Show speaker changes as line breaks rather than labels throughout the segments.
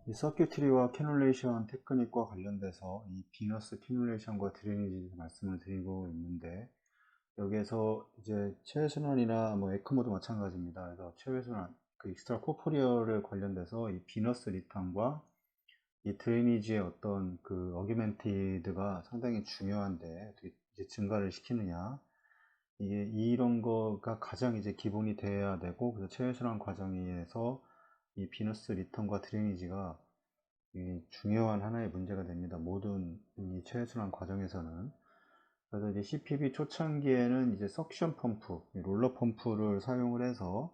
이 서큐트리와 캐놀레이션 테크닉과 관련돼서 이 비너스 캐놀레이션과 드레이니지 말씀을 드리고 있는데, 여기에서 이제 최외순환이나 뭐 에크모도 마찬가지입니다. 그래서 최외순환, 그 익스트라 코포리어를 관련돼서 이 비너스 리턴과 이 드레이니지의 어떤 그 어규멘티드가 상당히 중요한데, 어떻게 이제 증가를 시키느냐, 이게 이런 거가 가장 이제 기본이 돼야 되고, 그래서 최외순환 과정에서 이 비너스 리턴과 드레이니지가 중요한 하나의 문제가 됩니다. 모든 이 최순환 과정에서는. 그래서 이제 CPV 초창기에는 이제 석션 펌프, 롤러 펌프를 사용을 해서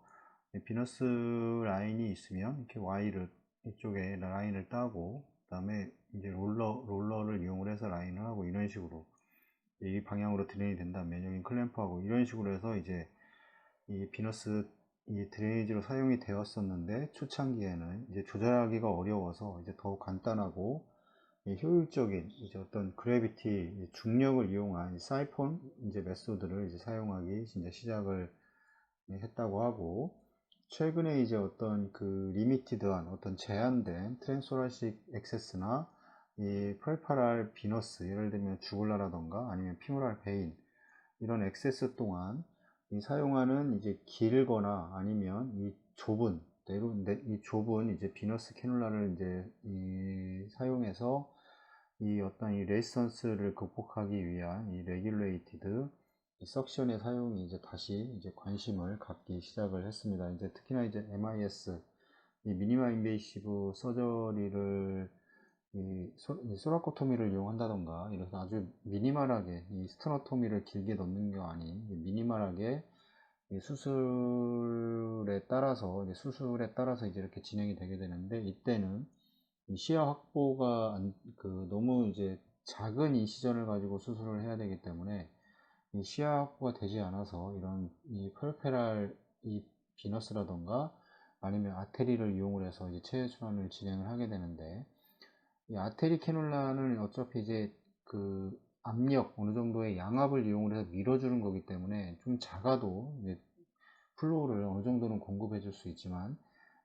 비너스 라인이 있으면 이렇게 Y를 이쪽에 라인을 따고, 그다음에 이제 롤러를 이용을 해서 라인을 하고, 이런 식으로 이 방향으로 드레인이 된다면 여기 클램프하고 이런 식으로 해서 이제 이 비너스 이 드레이지로 사용이 되었었는데, 초창기에는 이제 조절하기가 어려워서 이제 더욱 간단하고 효율적인 이제 어떤 그래비티 중력을 이용한 사이폰 이제 메소드를 이제 사용하기 이제 시작을 했다고 하고, 최근에 이제 어떤 그 리미티드한 어떤 제한된 트랜소라식 액세스나 이 프레파랄 비너스, 예를 들면 주글라라던가 아니면 피모랄 베인, 이런 액세스 동안 이 사용하는 이제 길거나 아니면 이 좁은 이 좁은 이제 비너스 캐놀라를 이제 사용해서 이 어떤 이 레지스턴스를 극복하기 위한 이 레귤레이티드 석션의 사용이 이제 다시 이제 관심을 갖기 시작을 했습니다. 이제 특히나 이제 MIS, 이 미니마 인베이시브 서저리를 이 소라코토미를 이용한다던가, 이래서 아주 미니멀하게 이 스테노토미를 길게 넣는 게 아닌 미니멀하게 이 수술에 따라서 이제 이렇게 진행이 되게 되는데, 이때는 이 시야 확보가 너무 이제 작은 이시전을 가지고 수술을 해야 되기 때문에 이 시야 확보가 되지 않아서 이런 이 퍼페랄 이 비너스라던가 아니면 아테리를 이용을 해서 이제 체외순환을 진행을 하게 되는데, 이 아테리 캐놀라는 어차피 이제 그 압력 어느 정도의 양압을 이용을 해서 밀어주는 거기 때문에 좀 작아도 이제 플로우를 어느 정도는 공급해 줄 수 있지만,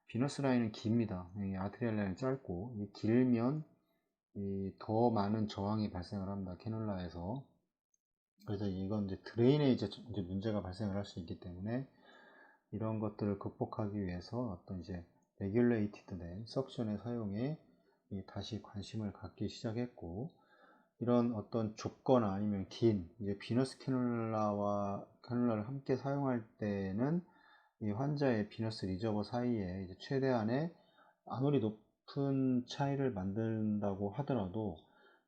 비너스 라인은 깁니다. 이 아트리얼 라인은 짧고, 이 길면 더 많은 저항이 발생을 합니다. 캐놀라에서. 그래서 이건 이제 드레인에 이제 문제가 발생을 할 수 있기 때문에, 이런 것들을 극복하기 위해서 어떤 이제 레귤레이티드 된 석션의 사용에 다시 관심을 갖기 시작했고, 이런 어떤 좁거나 아니면 긴 이제 비너스 캐놀라를 함께 사용할 때는 이 환자의 비너스 리저버 사이에 이제 최대한의 아무리 높은 차이를 만든다고 하더라도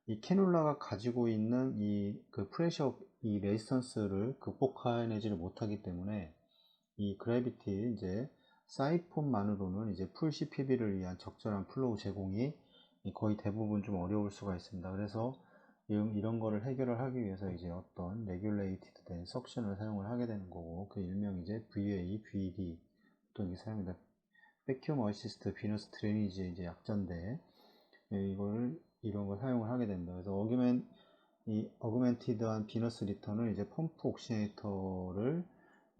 이 캐놀라가 가지고 있는 이 그 프레셔 이 레지스턴스를 극복해내지를 못하기 때문에 이 그래비티 이제 사이폰만으로는 이제 풀 CPV를 위한 적절한 플로우 제공이 거의 대부분 좀 어려울 수가 있습니다. 그래서 이런 거를 해결을 하기 위해서 이제 어떤 레귤레이티드 된 석션을 사용을 하게 되는 거고, 그 일명 이제 VA, VD 또 이게 사용합니다. 백큐um 어시스트 비너스 드레니지의 이제 약자인데, 이런 걸 사용을 하게 됩니다. 그래서 어그멘티드한 비너스 리턴을 이제 펌프 옥시네이터를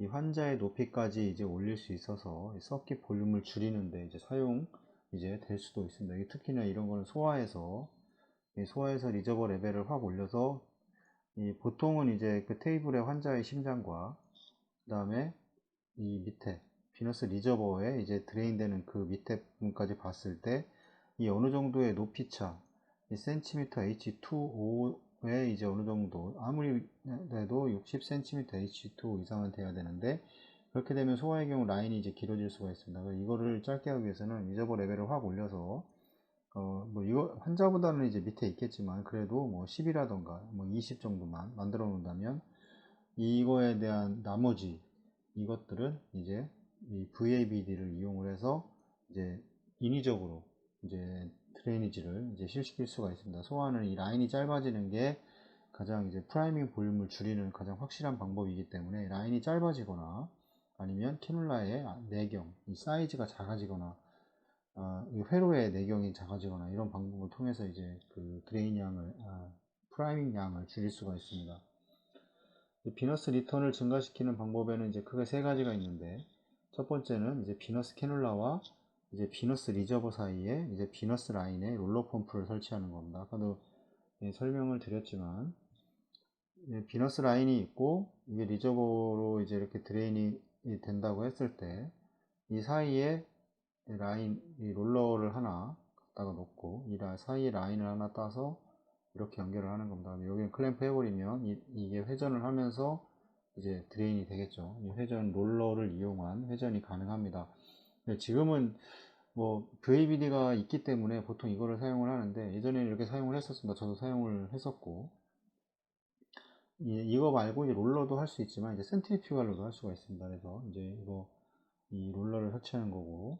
이 환자의 높이까지 이제 올릴 수 있어서 서킷 볼륨을 줄이는데 이제 사용 이제 될 수도 있습니다. 특히나 이런 거는 소아에서 리저버 레벨을 확 올려서 보통은 이제 그 테이블에 환자의 심장과 그 다음에 이 밑에 비너스 리저버에 이제 드레인 되는 그 밑에 부분까지 봤을 때 이 어느 정도의 높이 차, 이 센티미터 H2O에 이제 어느 정도 아무리 해도 60cm H2O 이상은 돼야 되는데, 그렇게 되면 소아의 경우 라인이 이제 길어질 수가 있습니다. 이거를 짧게 하기 위해서는 리저버 레벨을 확 올려서 뭐 이거 환자보다는 이제 밑에 있겠지만 그래도 뭐 10이라던가 뭐 20 정도만 만들어 놓는다면, 이거에 대한 나머지 이것들은 이제 이 VABD를 이용을 해서 이제 인위적으로 이제 드레이니지를 이제 실시킬 수가 있습니다. 소화는 이 라인이 짧아지는 게 가장 이제 프라이밍 볼륨을 줄이는 가장 확실한 방법이기 때문에, 라인이 짧아지거나 아니면 캐놀라의 내경, 이 사이즈가 작아지거나 이 회로의 내경이 작아지거나 이런 방법을 통해서 이제 그 드레인 양을 프라이밍 양을 줄일 수가 있습니다. 비너스 리턴을 증가시키는 방법에는 이제 크게 세 가지가 있는데, 첫 번째는 이제 비너스 캐놀라와 이제 비너스 리저버 사이에 이제 비너스 라인에 롤러 펌프를 설치하는 겁니다. 아까도 설명을 드렸지만 비너스 라인이 있고 이게 리저버로 이제 이렇게 드레인이 된다고 했을 때 이 사이에 이 롤러를 하나 갖다가 놓고 이 사이에 라인을 하나 따서 이렇게 연결을 하는 겁니다. 여기는 클램프 해버리면 이게 회전을 하면서 이제 드레인이 되겠죠. 이 회전 롤러를 이용한 회전이 가능합니다. 지금은 뭐 VABD가 있기 때문에 보통 이거를 사용을 하는데 예전에는 이렇게 사용을 했었습니다. 저도 사용을 했었고 이거 말고 이 롤러도 할 수 있지만 이제 센트리퓨갈로도 할 수가 있습니다. 그래서 이제 이 롤러를 설치하는 거고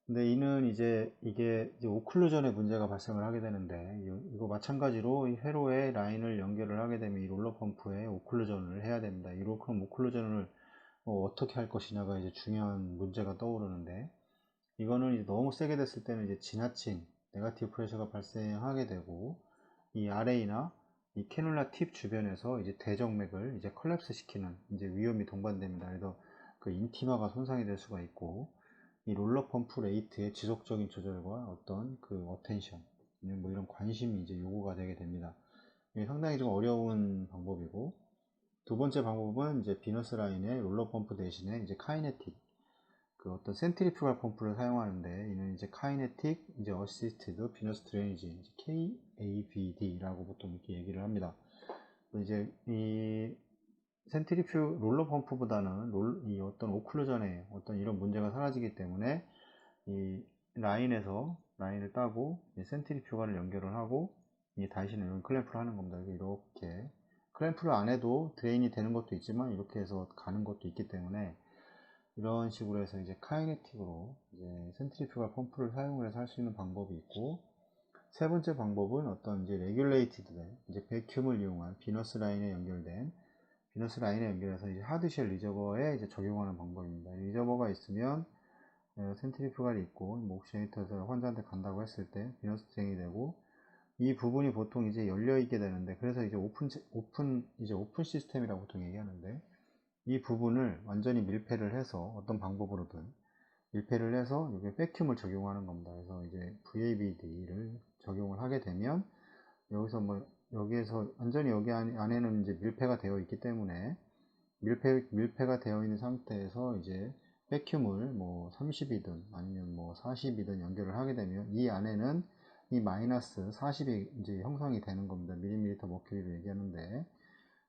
근데 이는 이제 이게 이제 오클루전의 문제가 발생을 하게 되는데 이거 마찬가지로 이 회로에 라인을 연결을 하게 되면 이 롤러 펌프에 오클루전을 해야 됩니다. 그럼 오클루전을 어떻게 할 것이냐가 이제 중요한 문제가 떠오르는데 이거는 이제 너무 세게 됐을 때는 이제 지나친 네가티브 프레셔가 발생하게 되고 이 RA나 이 캐놀라 팁 주변에서 이제 대정맥을 이제 컬랩스 시키는 이제 위험이 동반됩니다. 그래서 그 인티마가 손상이 될 수가 있고 이 롤러 펌프 레이트의 지속적인 조절과 어떤 그 어텐션 뭐 이런 관심이 이제 요구가 되게 됩니다. 이게 상당히 좀 어려운 방법이고 두 번째 방법은 이제 비너스 라인의 롤러 펌프 대신에 이제 카이네틱 그 어떤 센트리퓨갈 펌프를 사용하는데 이는 이제 카이네틱 이제 어시스티드 비너스 드레이니지 KABD라고 보통 이렇게 얘기를 합니다. 이제 이 센트리퓨 롤러 펌프보다는 이 어떤 오클루전에 어떤 이런 문제가 사라지기 때문에 이 라인에서 라인을 따고 센트리퓨가를 연결을 하고 이 다시는 이런 클램프를 하는 겁니다. 이렇게 클램프를 안 해도 드레인이 되는 것도 있지만 이렇게 해서 가는 것도 있기 때문에 이런 식으로 해서 이제 카이네틱으로 이제 센트리퓨갈 펌프를 사용해서 할 수 있는 방법이 있고 세 번째 방법은 어떤 이제 레귤레이티드 이제 배큐음을 이용한 비너스 라인에 연결된 비너스 라인에 연결해서 이제 하드쉘 리저버에 이제 적용하는 방법입니다. 리저버가 있으면 센트리퓨갈이 있고 뭐 옥시네이터에서 환자한테 간다고 했을 때 비너스 드레인이 되고 이 부분이 보통 이제 열려 있게 되는데 그래서 이제 오픈 시스템이라고 보통 얘기하는데 이 부분을 완전히 밀폐를 해서 어떤 방법으로든 밀폐를 해서 여기 백큐음을 적용하는 겁니다. 그래서 이제 VABD를 적용을 하게 되면 여기서 뭐 여기에서 완전히 여기 안에는 이제 밀폐가 되어 있기 때문에 밀폐가 되어 있는 상태에서 이제 백큐음을 뭐 30이든 아니면 뭐 40이든 연결을 하게 되면 이 안에는 이 마이너스 40이 이제 형성이 되는 겁니다. 밀리미터 머큐리로 얘기하는데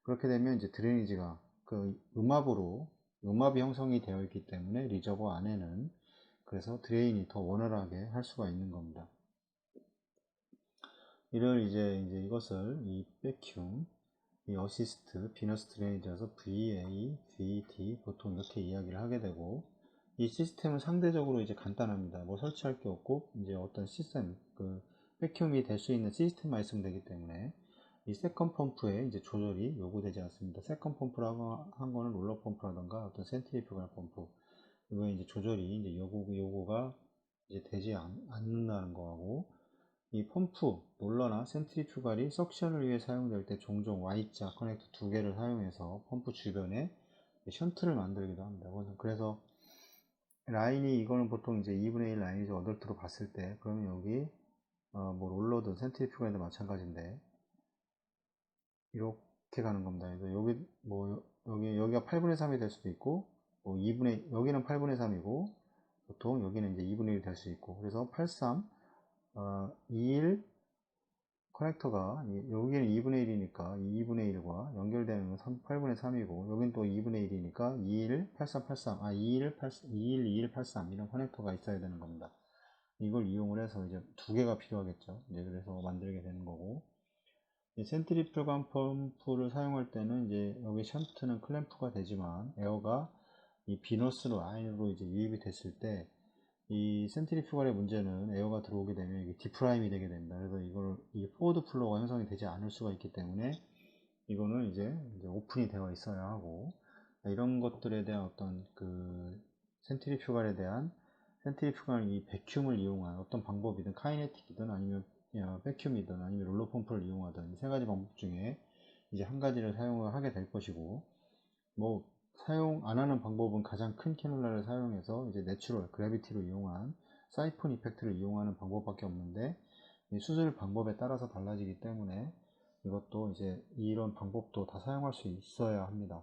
그렇게 되면 이제 드레니지가 그 음압이 형성이 되어 있기 때문에 리저버 안에는 그래서 드레인이 더 원활하게 할 수가 있는 겁니다. 이제 이것을 이 백큐um, 이 어시스트, 비너스 드레인이라서 VAVD 보통 이렇게 이야기를 하게 되고 이 시스템은 상대적으로 이제 간단합니다. 뭐 설치할 게 없고 이제 어떤 시스템, 그 백큐음이 될 수 있는 시스템만 있으면 되기 때문에 이 세컨 펌프에 이제 조절이 요구되지 않습니다. 세컨 펌프라고 한 거는 롤러 펌프라던가 어떤 센트리퓨갈 펌프 이거에 이제 조절이 이제 요구가 이제 되지 않는다는 거하고 이 펌프, 롤러나 센트리퓨갈이 석션을 위해 사용될 때 종종 Y자 커넥터 두 개를 사용해서 펌프 주변에 션트를 만들기도 합니다. 그래서 라인이 이거는 보통 이제 2분의 1 라인이죠. 어덜트로 봤을 때 그러면 여기 뭐 롤러든 센트리퓨갈도 마찬가지인데 이렇게 가는 겁니다. 그래서 여기 뭐 여기가 8분의 3이 될 수도 있고 뭐 여기는 8분의 3이고 보통 여기는 이제 2분의 1이 될 수 있고 그래서 83 21 커넥터가 여기는 2분의 1이니까 2분의 1과 연결되는 건 8분의 3이고 여긴 또 2분의 1이니까 21 8383 21 21 83 이런 커넥터가 있어야 되는 겁니다. 이걸 이용을 해서 이제 두 개가 필요하겠죠. 이제 그래서 만들게 되는 거고 센트리퓨갈 펌프를 사용할 때는 이제 여기 션트는 클램프가 되지만 에어가 이 비너스 라인으로 이제 유입이 됐을 때 이 센트리퓨갈의 문제는 에어가 들어오게 되면 이게 디프라임이 되게 됩니다. 그래서 이 포워드 플로우가 형성이 되지 않을 수가 있기 때문에 이거는 이제 오픈이 되어 있어야 하고 이런 것들에 대한 어떤 그 센트리퓨갈에 대한 센트리퓨갈 이 백큐음을 이용한 어떤 방법이든 카이네틱이든 아니면 백큐음이든 아니면 롤러 펌프를 이용하든 세 가지 방법 중에 이제 한 가지를 사용을 하게 될 것이고 뭐 사용 안 하는 방법은 가장 큰 캐놀라를 사용해서 이제 내추럴 그래비티로 이용한 사이폰 이펙트를 이용하는 방법밖에 없는데, 이 수술 방법에 따라서 달라지기 때문에 이것도 이제 이런 방법도 다 사용할 수 있어야 합니다.